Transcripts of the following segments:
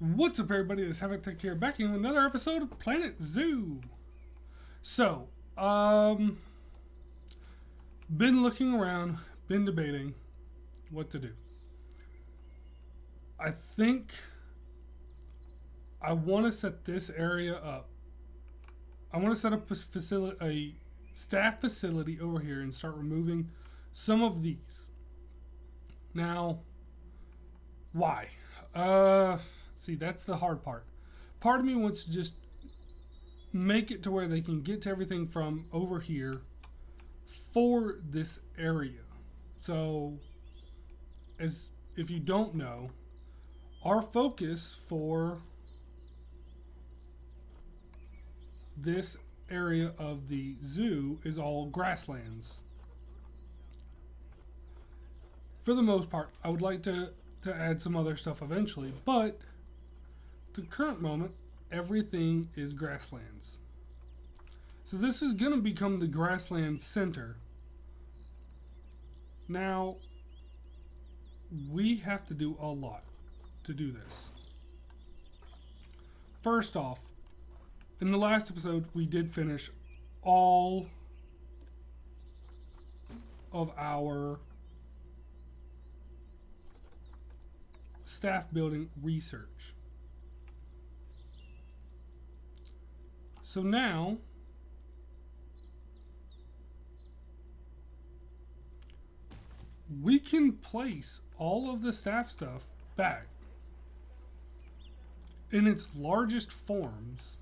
What's up, everybody? This is Havoc Tech here, back in another episode of Planet Zoo. So, been looking around, been debating what to do. I think I want to set this area up. I want to set up a staff facility over here and start removing some of these. Now, why? See, that's the hard part. Part of me wants to just make it to where they can get to everything from over here for this area. So, as if you don't know, our focus for this area of the zoo is all grasslands. For the most part, I would like to add some other stuff eventually, but the current moment, everything is grasslands. So this is going to become the Grassland Center. Now, we have to do a lot to do this. First off, in the last episode, we did finish all of our staff building research. So now, we can place all of the staff stuff back in its largest forms.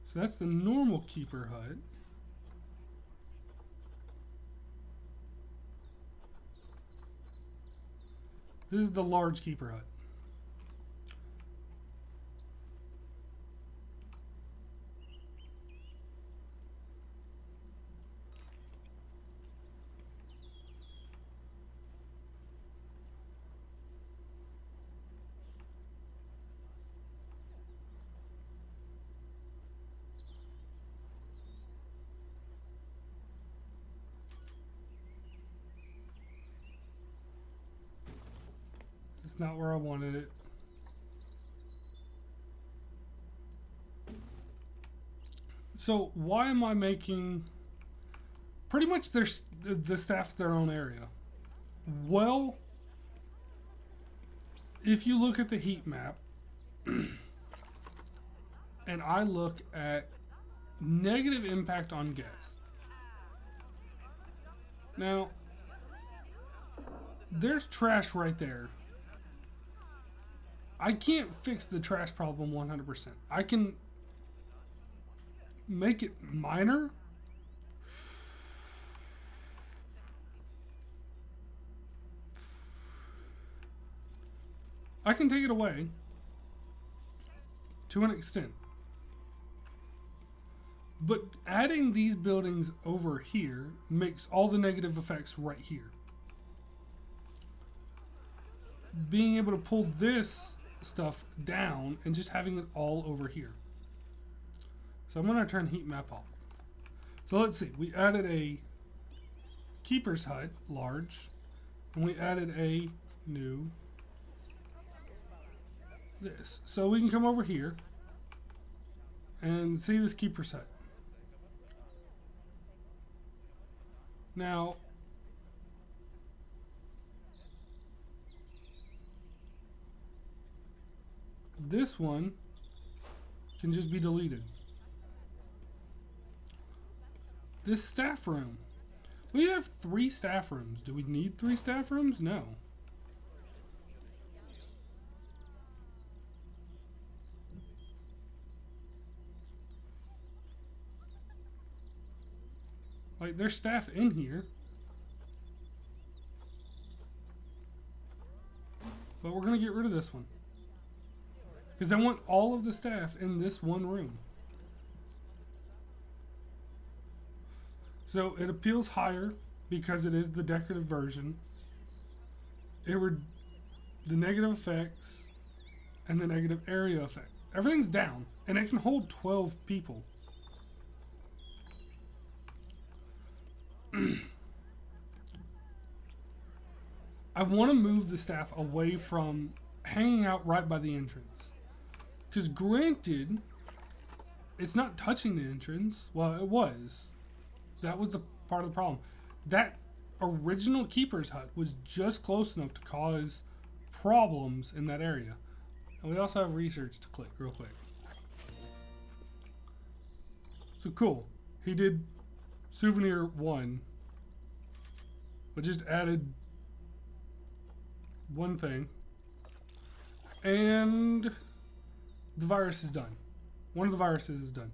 So that's the normal keeper hut. This is the large keeper hut. It's not where I wanted it. So why am I making pretty much the staff's their own area? Well, if you look at the heat map and I look at negative impact on guests. Now, there's trash right there. I can't fix the trash problem 100%. I can make it minor. I can take it away to an extent. But adding these buildings over here makes all the negative effects right here. Being able to pull this stuff down and just having it all over here. So I'm going to turn heat map off. So let's see. We added a keeper's hut, large, and we added a new this. So we can come over here and see this keeper's hut. Now, this one can just be deleted. This staff room. We have 3 staff rooms. Do we need 3 staff rooms? No. Like, there's staff in here. But we're going to get rid of this one. Because I want all of the staff in this one room. So it appeals higher because it is the decorative version. The negative effects and the negative area effect. Everything's down. And it can hold 12 people. I want to move the staff away from hanging out right by the entrance. Because granted, it's not touching the entrance. Well, it was. That was the part of the problem. That original keeper's hut was just close enough to cause problems in that area. And we also have research to click real quick. So cool. He did souvenir 1. We just added one thing. And the virus is done. One of the viruses is done.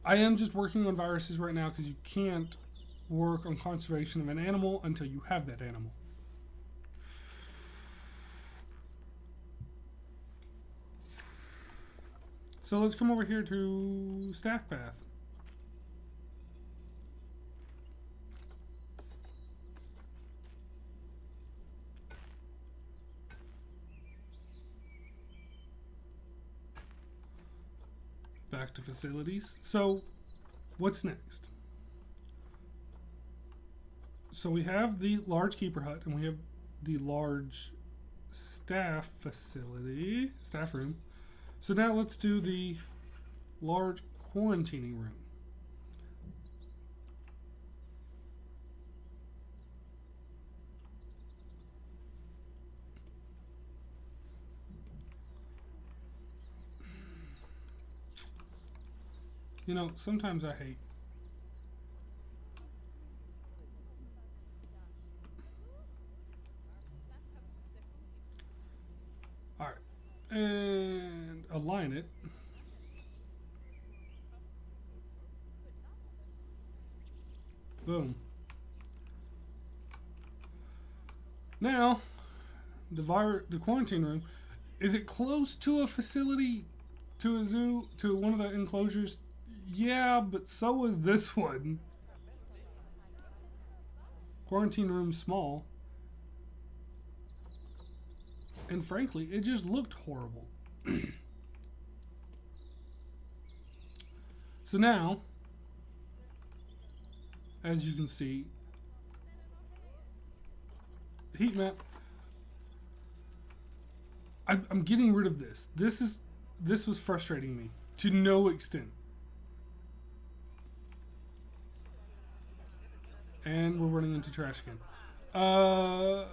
I am just working on viruses right now because you can't work on conservation of an animal until you have that animal. So let's come over here to staff path. Back to facilities. So what's next? So we have the large keeper hut and we have the large staff facility, staff room. So now let's do the large quarantining room. You know, sometimes I hate. Alright. And align it. Boom. Now, the quarantine room, is it close to a facility, to a zoo, to one of the enclosures? Yeah, but so is this one. Quarantine room small. And frankly, it just looked horrible. So now, as you can see, heat map. I'm getting rid of this. This was frustrating me to no extent. And we're running into trash again. Bins.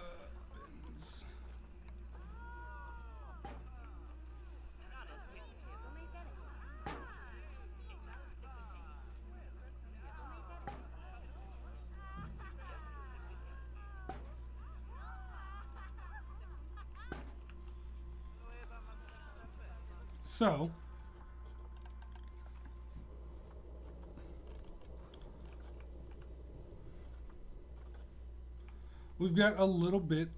So we've got a little bit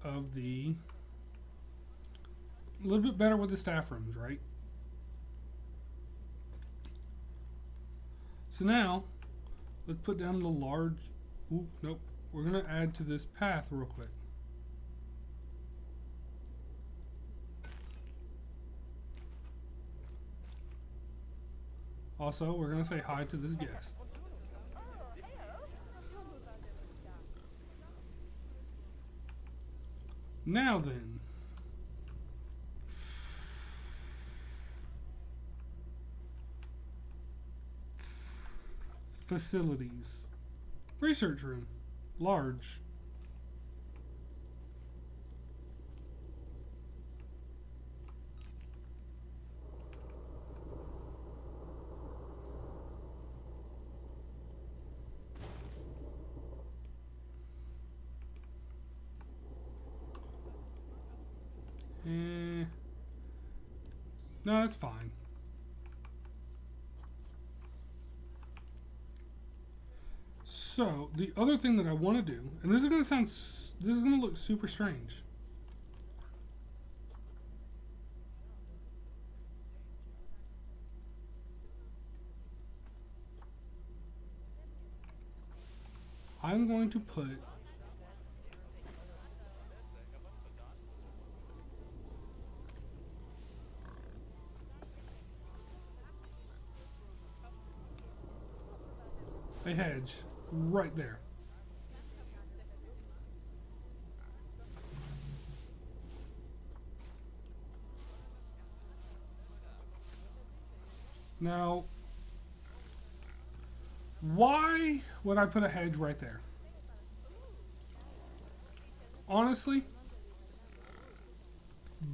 better with the staff rooms, right? So now, let's put down the large, nope, we're gonna add to this path real quick. Also, we're gonna say hi to this guest. Now then, facilities. Research room, large. No, that's fine. So, the other thing that I want to do, and this is going to look super strange. I'm going to put a hedge right there. Now, why would I put a hedge right there? Honestly,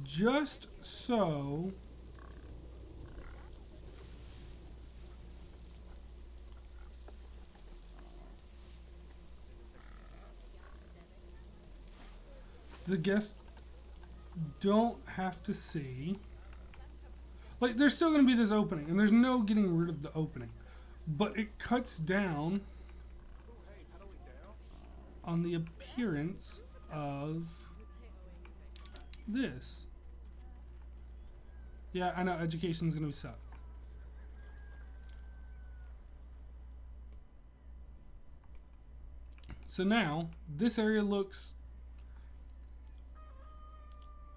just so the guests don't have to see. Like, there's still going to be this opening, and there's no getting rid of the opening. But it cuts down on the appearance of this. Yeah, I know, education's going to be sucked. So now, this area looks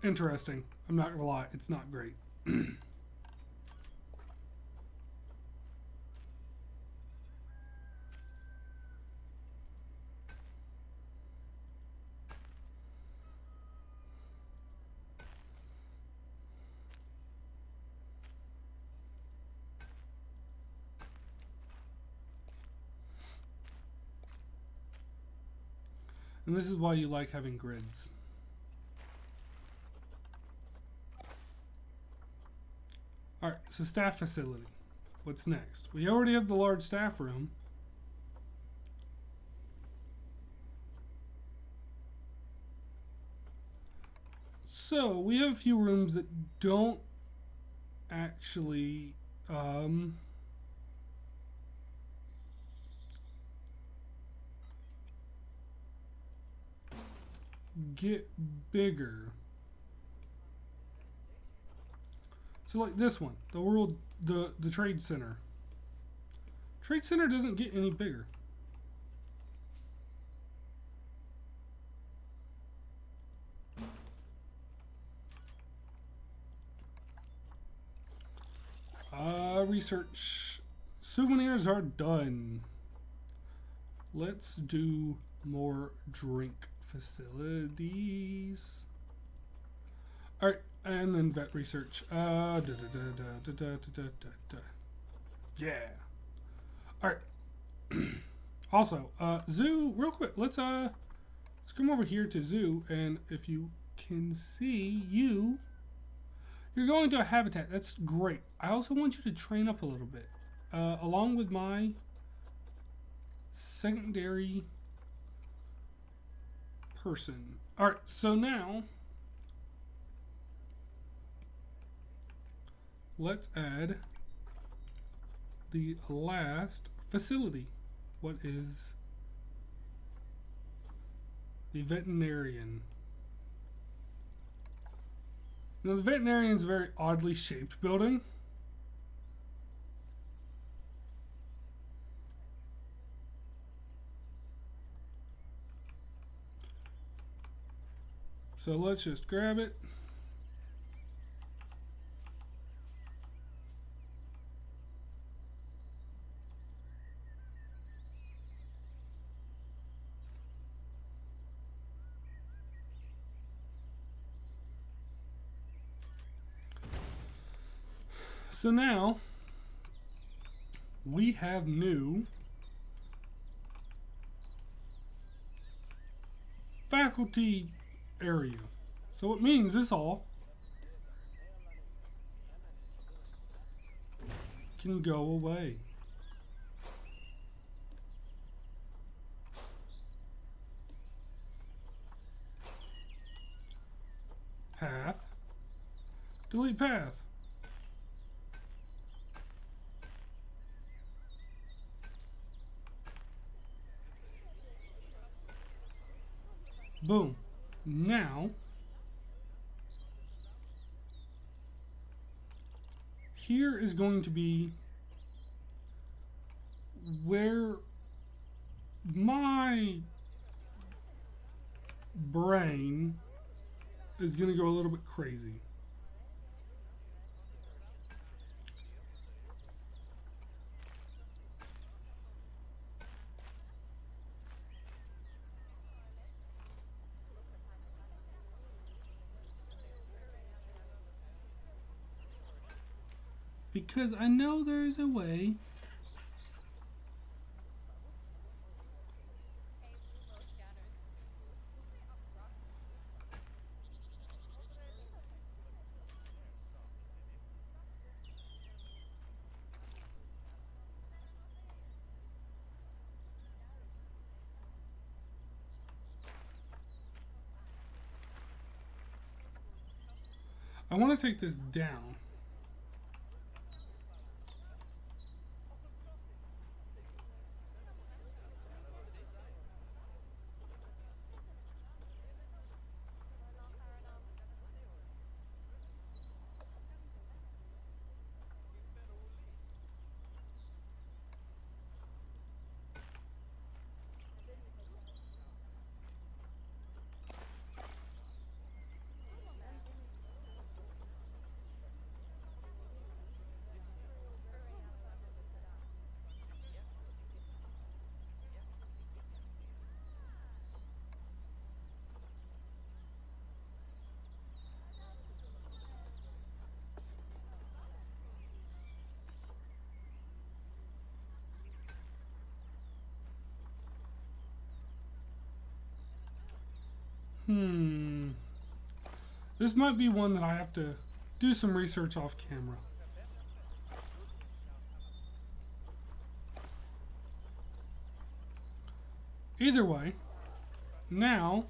interesting. I'm not going to lie, it's not great. And this is why you like having grids. Alright, so staff facility. What's next? We already have the large staff room. So, we have a few rooms that don't actually get bigger. So like this one, the trade center. Trade center doesn't get any bigger. Research. Souvenirs are done. Let's do more drink facilities. Alright, and then vet research. Yeah. Alright. Also, zoo, real quick, let's come over here to zoo, and if you can see, you're going to a habitat. That's great. I also want you to train up a little bit. Along with my secondary person. Alright, so now let's add the last facility. What is the veterinarian? Now, the veterinarian is a very oddly shaped building. So let's just grab it. So now we have new faculty area. So it means this all can go away. Path. Delete path. Boom. Now, here is going to be where my brain is going to go a little bit crazy. because I know there's a way. I want to take this down. This might be one that I have to do some research off camera. Either way, now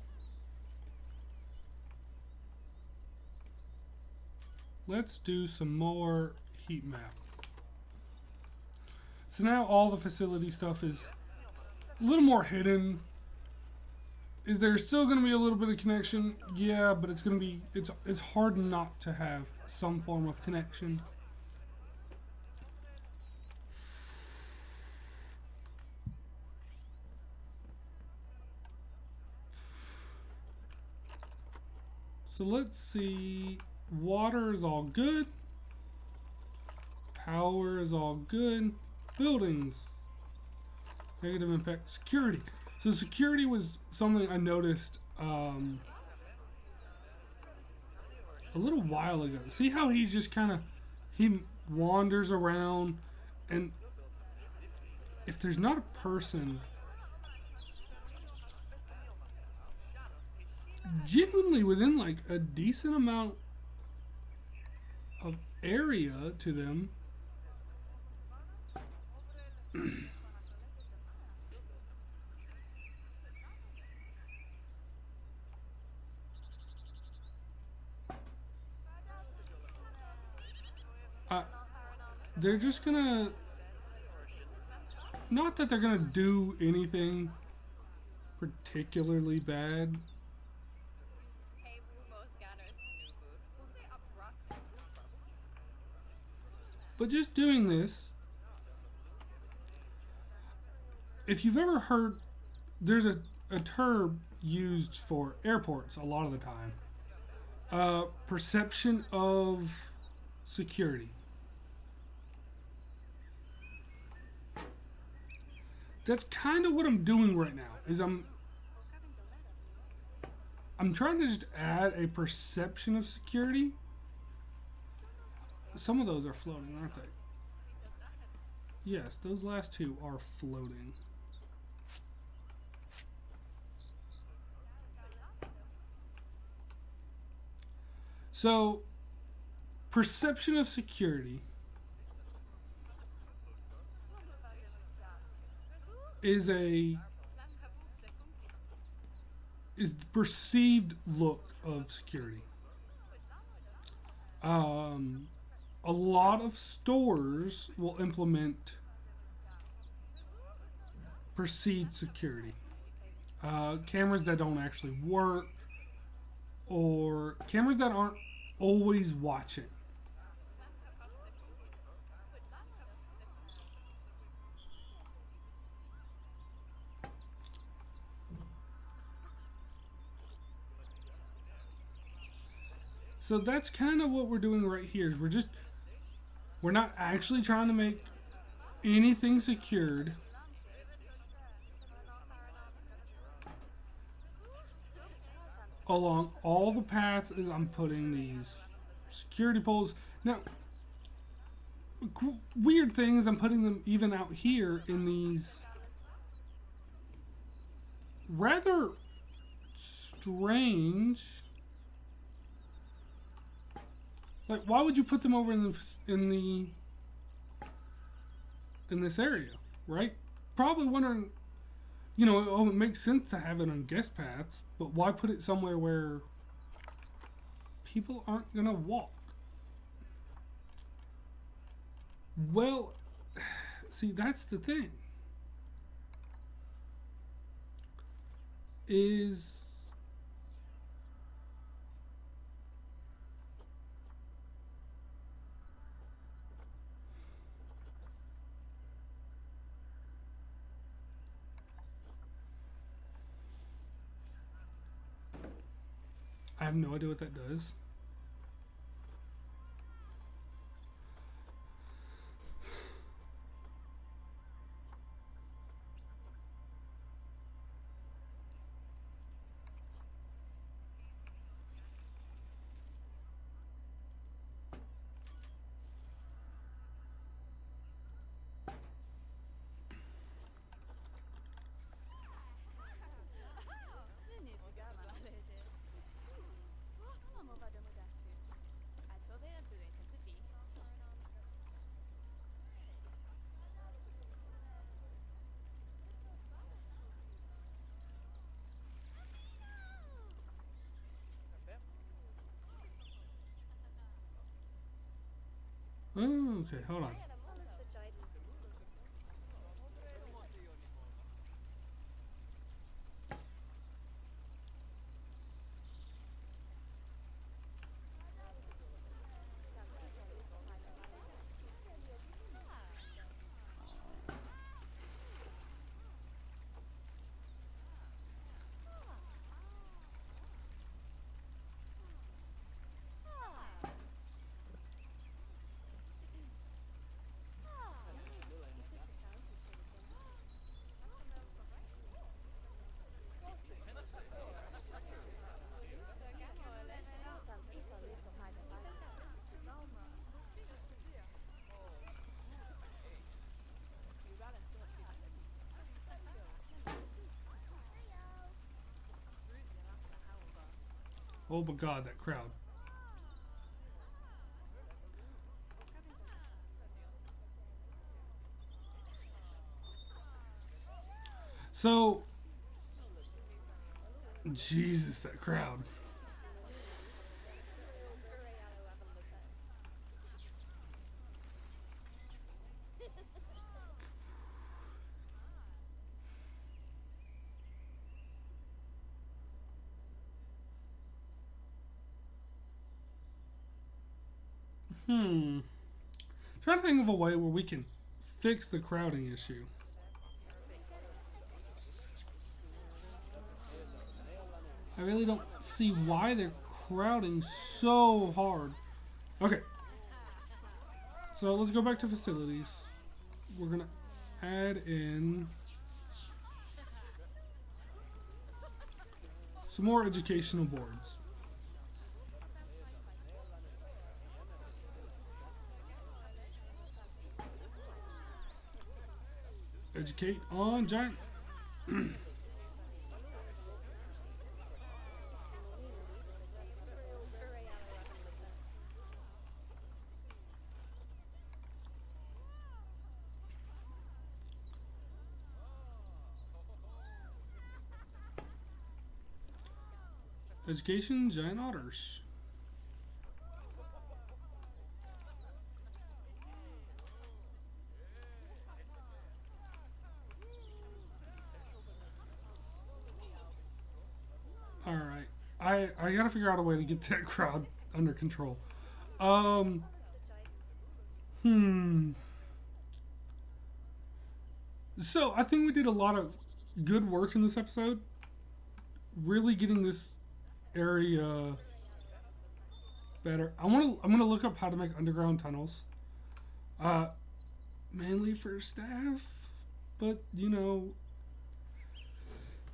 let's do some more heat map. So now all the facility stuff is a little more hidden. Is there still going to be a little bit of connection? Yeah, but it's going to be, it's hard not to have some form of connection. So let's see, water is all good. Power is all good. Buildings, negative impact. Security. So security was something I noticed a little while ago. See how he's just kind of, he wanders around, and if there's not a person genuinely within like a decent amount of area to them, they're just gonna, not that they're gonna do anything particularly bad, but just doing this. If you've ever heard, there's a term used for airports a lot of the time. Perception of security. That's kind of what I'm doing right now. Is I'm trying to just add a perception of security. Some of those are floating, aren't they? Yes, those last two are floating. So, perception of security is the perceived look of security. A lot of stores will implement perceived security. Cameras that don't actually work, or cameras that aren't always watching. So that's kind of what we're doing right here. We're not actually trying to make anything secured. Along all the paths as I'm putting these security poles. Now, weird things. I'm putting them even out here in these rather strange. Like, why would you put them over in this area, right? Probably wondering, it makes sense to have it on guest paths, but why put it somewhere where people aren't gonna walk? Well, see, that's the thing. I have no idea what that does. Oh, okay, hold on. Oh my god, that crowd. So, Jesus, that crowd. Trying to think of a way where we can fix the crowding issue. I really don't see why they're crowding so hard. Okay. So let's go back to facilities. We're going to add in some more educational boards. Educate on giant. Education, giant otters. Alright. I gotta figure out a way to get that crowd under control. So, I think we did a lot of good work in this episode. Really getting this area better. I'm gonna look up how to make underground tunnels. Mainly for staff, but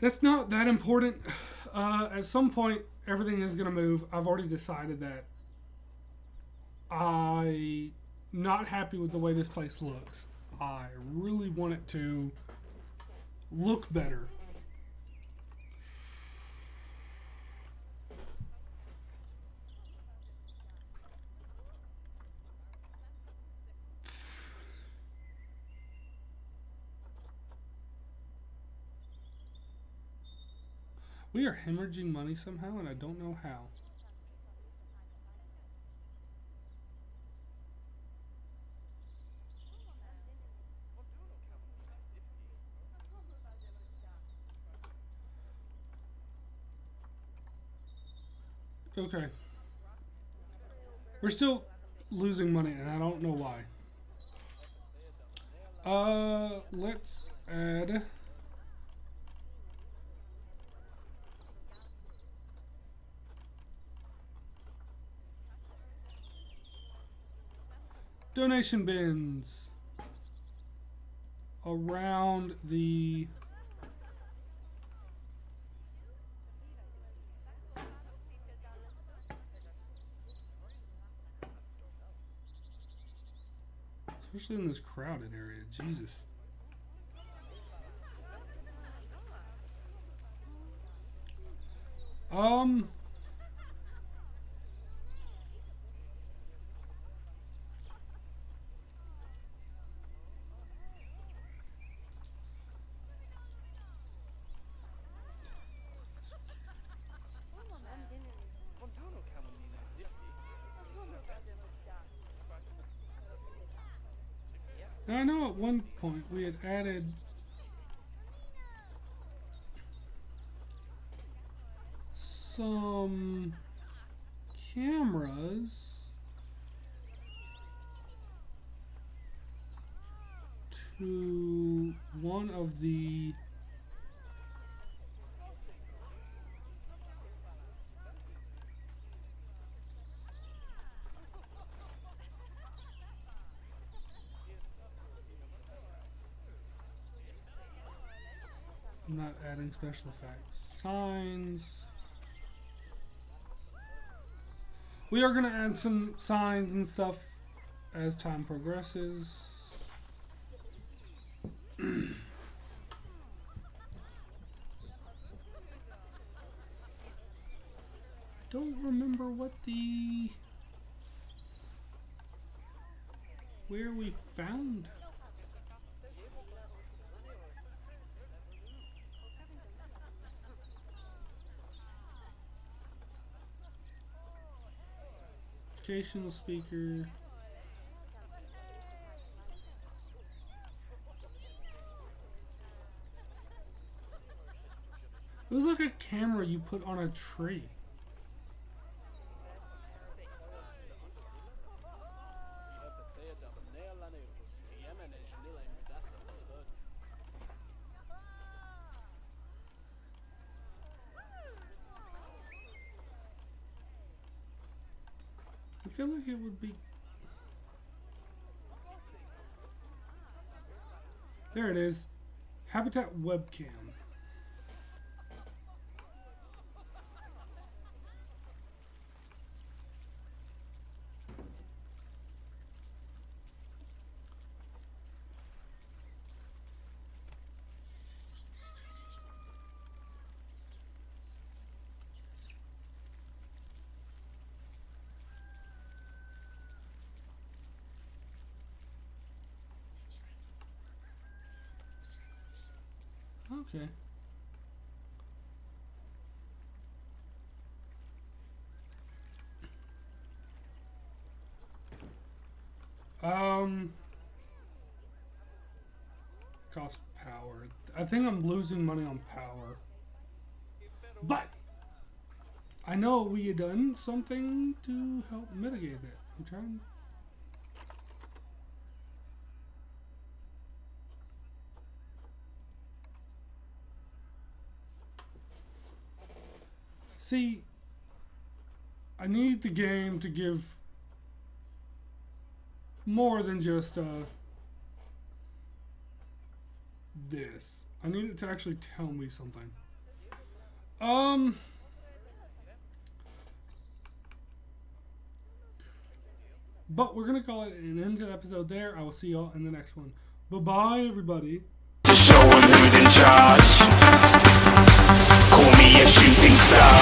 that's not that important. At some point, everything is gonna move. I've already decided that I not happy with the way this place looks. I really want it to look better. We are hemorrhaging money somehow, and I don't know how. Okay. We're still losing money, and I don't know why. Let's add... donation bins around the especially in this crowded area. Jesus. Now I know at one point we had added some cameras to one of the I'm not adding special effects. Signs. We are going to add some signs and stuff as time progresses. Don't remember what where we found. Educational speaker. It was like a camera you put on a tree. I feel like it would be... There it is. Habitat webcam. Okay. Cost power. I think I'm losing money on power. But I know we had done something to help mitigate it. I'm trying. See, I need the game to give more than just this. I need it to actually tell me something. But we're going to call it an end to the episode there. I will see y'all in the next one. Bye-bye, everybody. To show 'em who's in charge. Call me a shooting star.